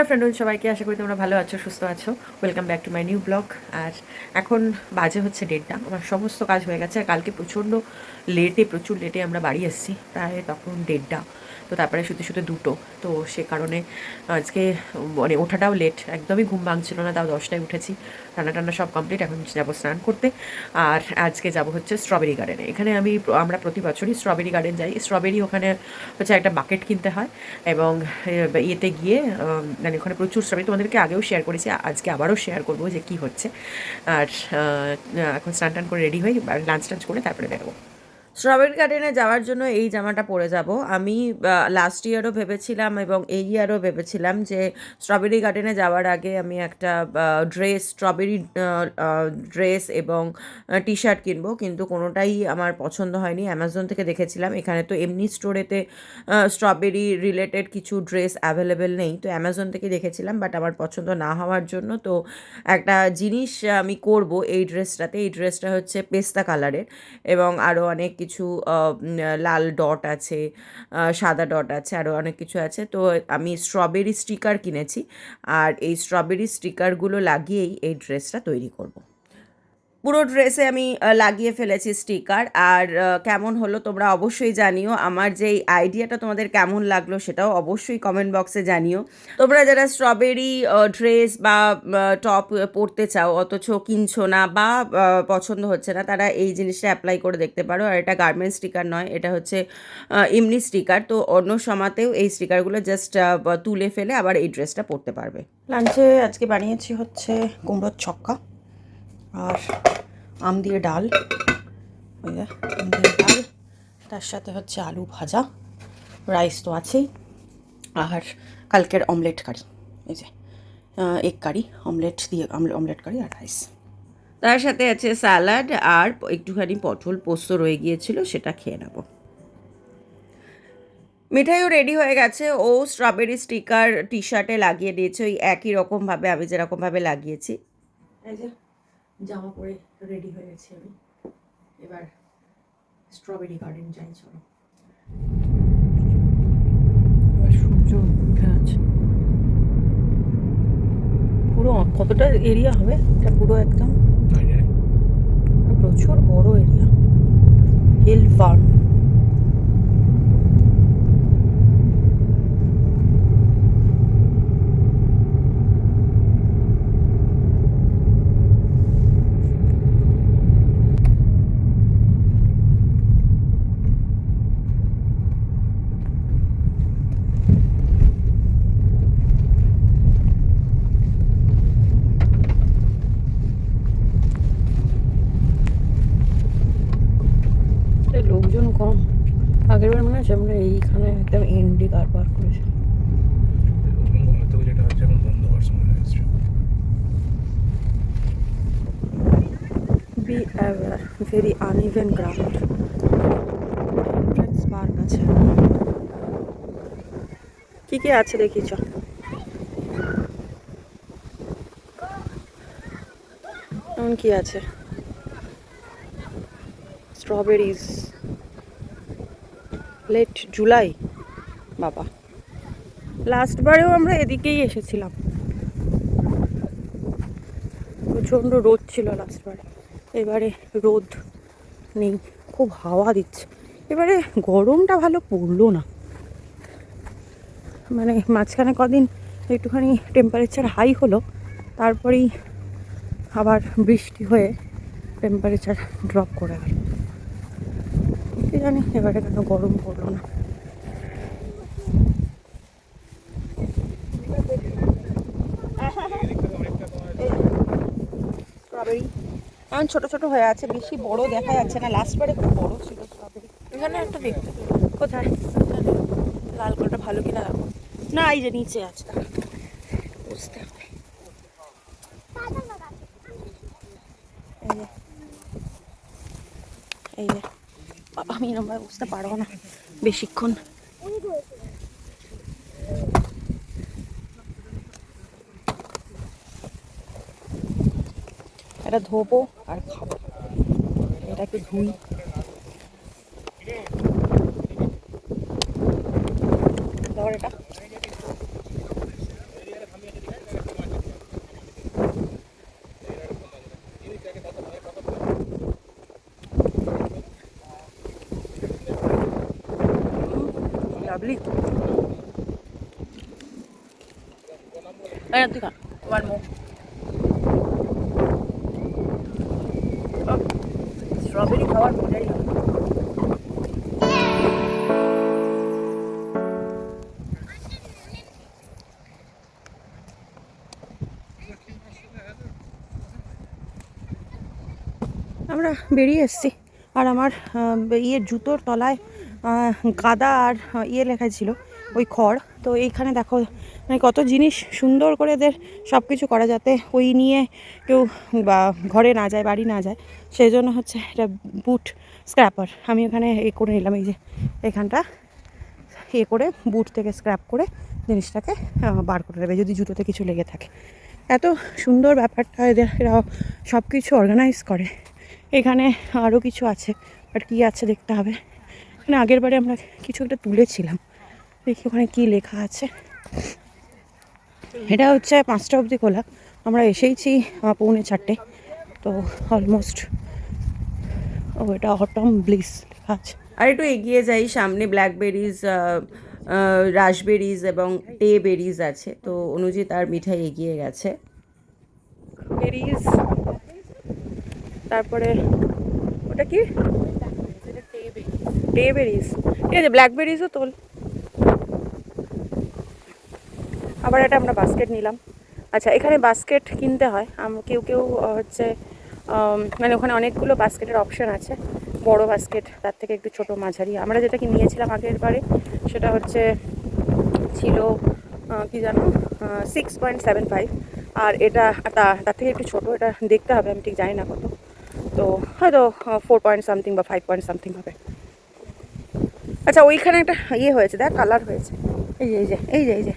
Afternoon সবাইকে, আশা করি তোমরা ভালো আছো, সুস্থ আছো। Welcome back to my new blog. আর এখন বাজে হচ্ছে 1:30। আমার সমস্ত কাজ হয়ে গেছে। আর কালকে প্রচুর লেটে আমরা বাড়ি এসেছি, প্রায় তখন 1:30। তো তারপরে শুতে শুতে 2টো। তো সে কারণে আজকে মানে ওঠাটাও লেট, একদমই ঘুম ভাঙছিল না, তাও 10টায় উঠেছি। রান্না টান্না সব কমপ্লিট, এখন যাবো স্নান করতে। আর আজকে যাব হচ্ছে স্ট্রবেরি গার্ডেনে। এখানে আমরা প্রতি বছরই স্ট্রবেরি গার্ডেন যাই। স্ট্রবেরি ওখানে হচ্ছে একটা বাকেট কিনতে হয়, এবং ইয়েতে গিয়ে মানে ওখানে প্রচুর স্ট্রবেরি, তোমাদেরকে আগেও শেয়ার করেছি, আজকে আবারও শেয়ার করবো যে কী হচ্ছে। আর এখন স্নান টান করে রেডি হয়ে লাঞ্চ টাঞ্চ করে তারপরে বেরোবো। স্ট্রবেরি গার্ডেনে যাওয়ার জন্য এই জামাটা পরে যাব। আমি লাস্ট ইয়ারও ভেবেছিলাম এবং এই ইয়ারও ভেবেছিলাম যে স্ট্রবেরি গার্ডেনে যাওয়ার আগে আমি একটা স্ট্রবেরি ড্রেস এবং টি শার্ট কিনবো, কিন্তু কোনোটাই আমার পছন্দ হয়নি। অ্যামাজন থেকে দেখেছিলাম, এখানে তো এমনি স্টোরেতে স্ট্রবেরি রিলেটেড কিছু ড্রেস অ্যাভেলেবেল নেই, তো অ্যামাজন থেকে দেখেছিলাম, বাট আমার পছন্দ না হওয়ার জন্য তো একটা জিনিস আমি করব এই ড্রেসটাতে। এই ড্রেসটা হচ্ছে পেস্তা কালারের, এবং আরও অনেক কিছু লাল ডট আছে, সাদা ডট আছে, আরও অনেক কিছু আছে। তো আমি স্ট্রবেরি স্টিকার কিনেছি, আর এই স্ট্রবেরি স্টিকারগুলো লাগিয়েই এই ড্রেসটা তৈরি করব। পুরো ড্রেসে আমি লাগিয়ে ফেলেছি স্টিকার। আর কেমন হলো তোমরা অবশ্যই জানিও। আমার যে এই আইডিয়াটা তোমাদের কেমন লাগলো সেটাও অবশ্যই কমেন্ট বক্সে জানিও। তোমরা যারা স্ট্রবেরি ড্রেস বা টপ পরতে চাও, অথচ কিনছো না বা পছন্দ হচ্ছে না, তারা এই জিনিসটা অ্যাপ্লাই করে দেখতে পারো। আর এটা গার্মেন্ট স্টিকার নয়, এটা হচ্ছে এমনি স্টিকার। তো অন্য সময়তেও এই স্টিকারগুলো জাস্ট তুলে ফেলে আবার এই ড্রেসটা পরতে পারবে। লাঞ্চে আজকে বানিয়েছি হচ্ছে কুমড়োর ছক্কা আর আম দিয়ে ডাল, আম দিয়ে ডাল, তার সাথে হচ্ছে আলু ভাজা, রাইস তো আছেই, আর কালকের অমলেট কারি, এই যে এগ কারি, অমলেট কারি আর রাইস। তার সাথে আছে স্যালাড, আর একটুখানি পটল পোস্ত রয়ে গিয়েছিল, সেটা খেয়ে নেব। মিঠাইও রেডি হয়ে গেছে। ও স্ট্রবেরি স্টিকার টি শার্টে লাগিয়ে দিয়েছে, ওই একই রকমভাবে আমি যেরকমভাবে লাগিয়েছি। এই যে জামা পরে রেডি হয়ে গেছি আমি। এবার স্ট্রবেরি গার্ডেন যাই, চলো। সূর্য উঠে আছে। পুরো কতটা এরিয়া হবে এটা? পুরো একদম প্রচুর বড় এরিয়া। Hill farm. লোকজন কম। আগের বার মনে আছে আমরা এইখানে একদম এন্ডি কার পার্ক করেছি। Be aware, very uneven ground. Entrance park আছে, কি কি আছে দেখি চ। এমন কি আছে? Strawberries, late July. বাবা, লাস্ট বারেও আমরা এদিকেই এসেছিলাম, প্রচণ্ড রোদ ছিল লাস্ট বারে। এবারে রোদ নেই, খুব হাওয়া দিচ্ছে। এবারে গরমটা ভালো পড়লো না, মানে মাঝখানে কদিন একটুখানি টেম্পারেচার হাই হলো, তারপরেই আবার বৃষ্টি হয়ে টেম্পারেচার ড্রপ করে গেল। কি জানি এবারে কেন গরম পড়লো না। স্ট্রবেরি এখন ছোট ছোট হয়ে আছে, বেশি বড় দেখা যাচ্ছে না। লাস্ট বারে খুব বড় ছিল স্ট্রবেরি। এখানে একটা দেখতে, কোথায়? লাল কোটা ভালো কিনা দেখো। না, এই যে নিচে আছে, বুঝতে হবে। এই যে আমি এরকম বুঝতে পারবো না বেশিক্ষণ। এটা ধোবো আর খাবো, এটাকে ধুই। ধর এটা, লাভলি। তুই খা ওয়ান মোর। স্ট্রবেরি খাওয়ার মজাই লাগে। আমরা বেরিয়ে এসেছি আর আমার ইয়ের জুতোর তলায় গাদা আর ইয়ে লেখা ছিল ওই খড়। তো এইখানে দেখো মানে কত জিনিস সুন্দর করে এদের সব কিছু করা যাতে ওই নিয়ে কেউ বা ঘরে না যায়, বাড়ি না যায়, সেই জন্য হচ্ছে এটা বুট স্ক্র্যাপার। আমি ওখানে এ করে নিলাম, এই যে এখানটা এ করে বুট থেকে স্ক্র্যাপ করে জিনিসটাকে বার করে দেবে যদি জুতোতে কিছু লেগে থাকে। এত সুন্দর ব্যাপারটা, এরা সব কিছু অর্গানাইজ করে। এখানে আরও কিছু আছে, বাট কী আছে দেখতে হবে। এখানে আগের বারে আমরা কিছু একটা তুলেছিলাম, দেখি ওখানে কী লেখা আছে। এটা হচ্ছে 5টা অবধি খোলা, আমরা এসেইছি 3:45, তো অলমোস্ট। ও এটা অটম ব্লিস লেখা আছে। আর একটু এগিয়ে যাই, সামনে ব্ল্যাকবেরিজ, রাসবেরিজ এবং টে বেরিজ আছে। তো অনুজিৎ আর মিঠাই এগিয়ে গেছে। বেরিজ, তারপরে ওটা কি টে বেরিজ, ঠিক আছে। ব্ল্যাকবেরিজও তোল। আবার এটা আমরা বাস্কেট নিলাম। আচ্ছা, এখানে বাস্কেট কিনতে হয়। কেউ কেউ হচ্ছে মানে ওখানে অনেকগুলো বাস্কেটের অপশান আছে, বড় বাস্কেট, তার থেকে একটু ছোট, মাঝারি। আমরা যেটা কি নিয়েছিলাম আগের বারে সেটা হচ্ছে ছিল কি জানো 6.75, আর এটা তার থেকে একটু ছোটো, এটা দেখতে হবে, আমি ঠিক জানি না কত, তো হয়তো 4 পয়েন্ট সামথিং বা 5 পয়েন্ট সামথিং হবে। আচ্ছা, ওইখানে একটা ইয়ে হয়েছে, দেখ কালার হয়েছে, এই যে এই যে এই যে এই যে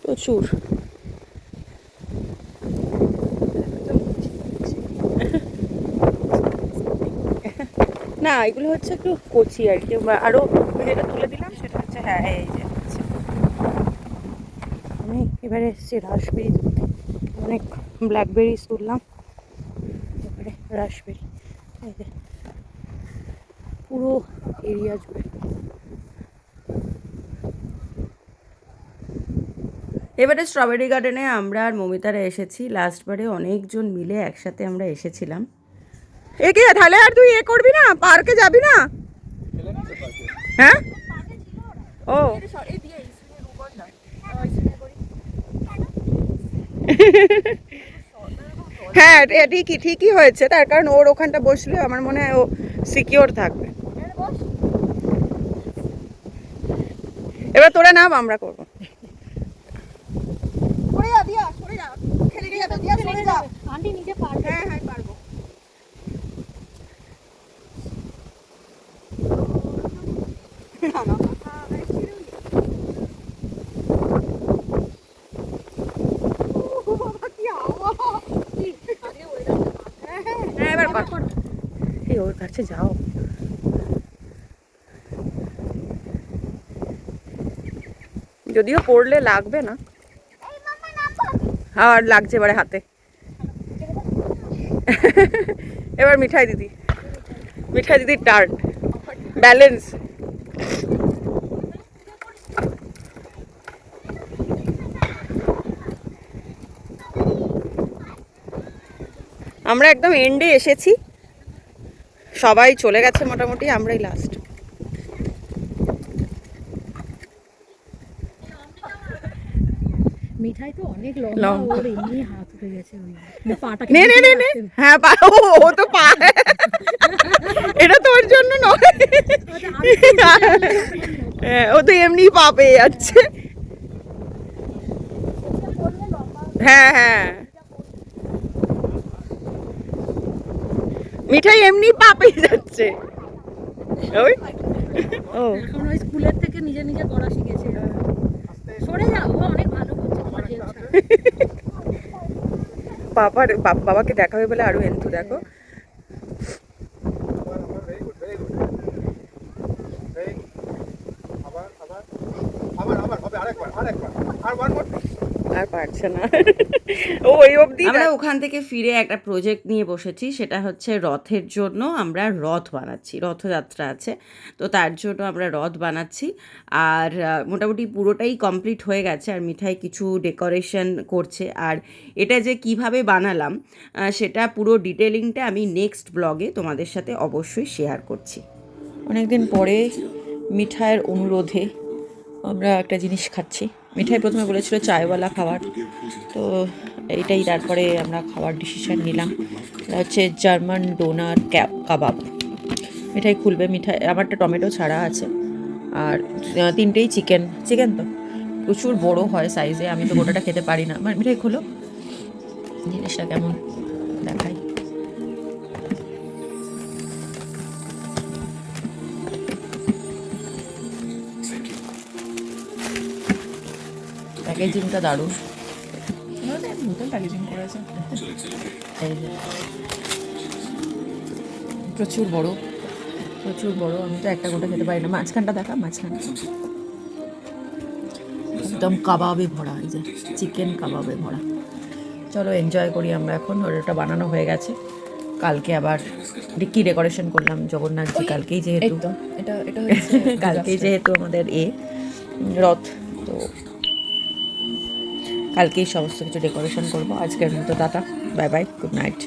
প্রচুর। না, এগুলো হচ্ছে একটু কচি আর কি। আরও যেটা তুলে দিলাম সেটা হচ্ছে, হ্যাঁ এই যে আমি এবারে এসেছি রাসবেরি তুলতে। অনেক ব্ল্যাকবেরিজ তুললাম, এবারে রাসবেরি। এই যে পুরো এরিয়া জুড়ে। এবারে স্ট্রবেরি গার্ডেনে আমরা আর মমিতারা এসেছি। লাস্টবারে অনেকজন মিলে একসাথে আমরা এসেছিলাম। এ কি তাহলে আর তুই এ করবি না, পার্কে যাবি না? হ্যাঁ, ও হ্যাঁ, ঠিকই হয়েছে, তার কারণ ওর ওখানটা বসলে আমার মনে হয় ও সিকিওর থাকবে। এবার তোরা নাম, আমরা করবো। হ্যাঁ, এবার এই ওর কাছে যাও। যদিও পড়লে লাগবে না, আর লাগছে এবারে হাতে। এবার মিঠাই দিদির টার্ন, ব্যালেন্স। আমরা একদম এন্ডে এসেছি, সবাই চলে গেছে মোটামুটি, আমরাই লাস্ট। মিঠাই তো অনেক লম্বা, ওর এমনি হাত উঠে গেছে, পাটাকে নে নে নে নে, হ্যাঁ ও তো পা, এটা তোর জন্য নয়, ও তো এমনি পা পেয়ে যাচ্ছে। হ্যাঁ হ্যাঁ, মিঠাই এমনি পা পেয়ে যাচ্ছে। ওই ও এখন ওই স্কুলের থেকে নিজে নিজে করা শিখেছে। সরে যাও, ও অনেক ভালো করছে, তোমার হেল্প ছাড়া। বাবাকে দেখাবে বলে আরো এন্থু, দেখো। আর পারছে না ওই অবধি আমরা ওখান থেকে ফিরে একটা প্রজেক্ট নিয়ে বসেছি, সেটা হচ্ছে রথের জন্য আমরা রথ বানাচ্ছি, রথযাত্রা আছে তো তার জন্য আমরা রথ বানাচ্ছি। আর মোটামুটি পুরোটাই কমপ্লিট হয়ে গেছে, আর মিঠাই কিছু ডেকোরেশন করছে। আর এটা যে কিভাবে বানালাম সেটা পুরো ডিটেলিংটা আমি নেক্সট ব্লগে তোমাদের সাথে অবশ্যই শেয়ার করছি। অনেকদিন পরে মিঠাইয়ের অনুরোধে আমরা একটা জিনিস খাচ্ছি। মিঠাই প্রথমে বলেছিল চায়ওয়ালা খাবার, তো এইটাই তারপরে আমরা খাওয়ার ডিসিশন নিলাম। এটা হচ্ছে জার্মান ডোনার কাবাব। মিঠাই খুলবে, মিঠাই আমারটা টমেটো ছাড়া আছে, আর তিনটেই চিকেন তো প্রচুর বড় হয় সাইজে, আমি তো গোটাটা খেতে পারি না। আমার মিঠাই খুলো, জিনিসটা কেমন দেখাই। প্যাকেজিংটা দারুণ। নতুন প্যাকেজিং করেছে। এই যে প্রচুর বড়, আমি তো একটা গোটা খেতে পারি না। মাঝখানটা দেখা, মাঝখানটা একদম কাবাবে ভরা, এই যে চিকেন কাবাবে ভরা। চলো এনজয় করি আমরা এখন। ওটা বানানো হয়ে গেছে, কালকে আবার কি ডেকোরেশন করলাম জগন্নাথজি কালকেই, যেহেতু এটা এটা হচ্ছে কালকেই যেহেতু আমাদের রথ, তো কালকেই সমস্ত কিছু ডেকোরেশন করবো। আজকের মতো tata, bye bye, good night.